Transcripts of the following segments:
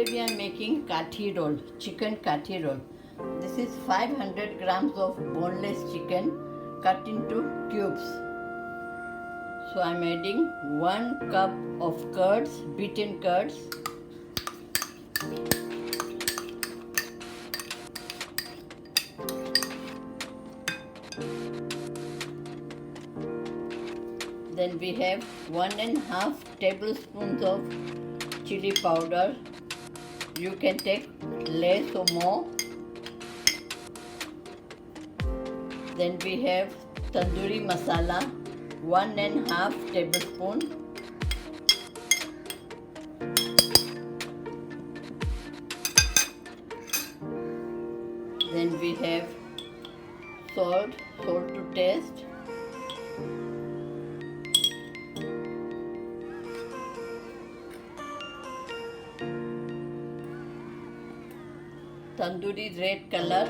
Today we are making kathi roll, chicken kathi roll. This is 500 grams of boneless chicken cut into cubes. So I am adding 1 cup of curds, beaten curds. Then we have 1.5 tablespoons of chili powder. You can take less or more. Then we have tandoori masala, 1.5 tablespoon. Then we have salt to taste. Tandoori red color.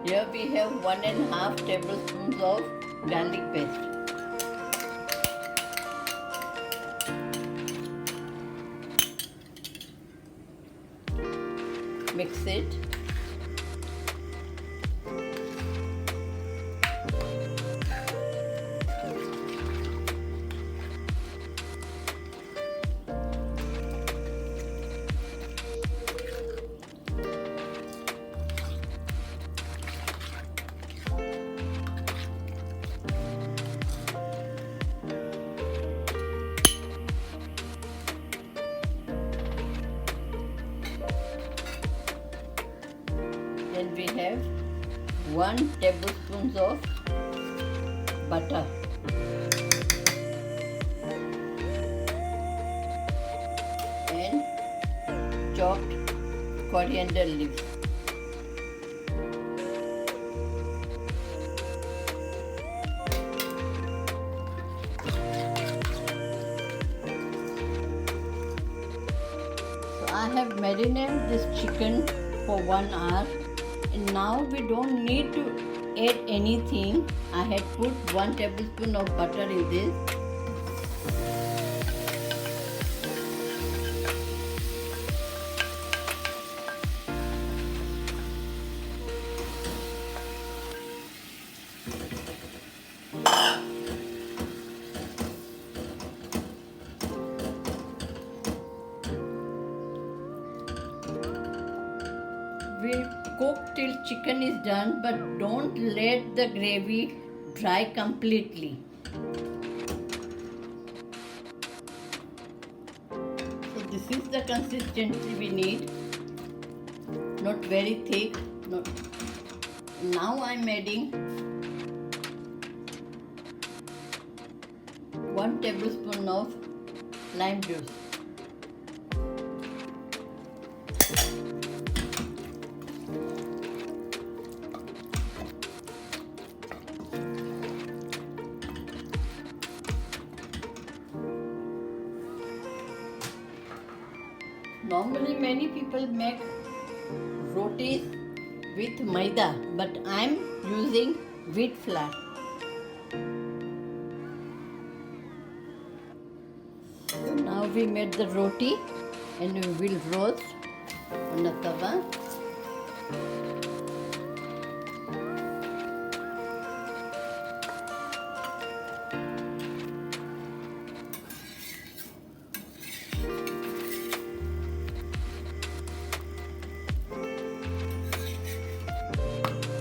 Here we have 1.5 tablespoons of garlic paste. Mix it. Then we have 1 tablespoon of butter. And chopped coriander leaves. So I have marinated this chicken for 1 hour. And now we don't need to add anything. I had put 1 tablespoon of butter in this. We'll cook till chicken is done, but don't let the gravy dry completely. So this is the consistency we need. Not very thick. Now I'm adding 1 tablespoon of lime juice. Normally many people make rotis with maida, but I'm using wheat flour. So now we made the roti and we will roast on the tawa.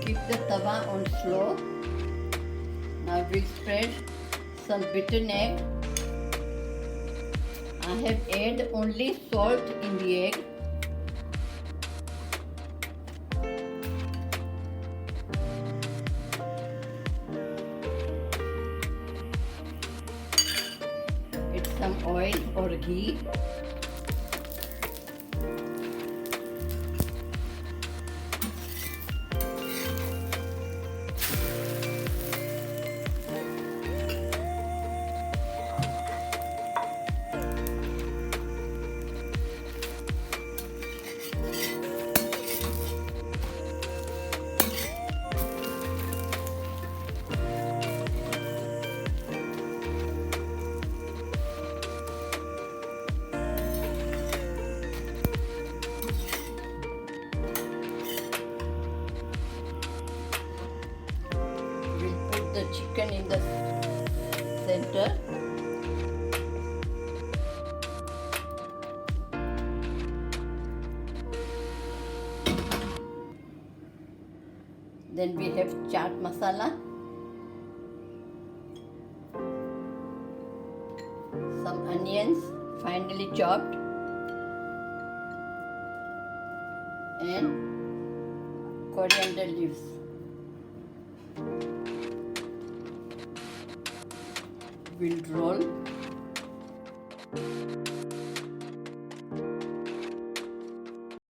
Keep the tawa on slow. Now we'll spread some beaten egg. I have added only salt in the egg. Add some oil or ghee. put the chicken in the center. Then we have chaat masala, some onions finely chopped, and coriander leaves. We'll roll.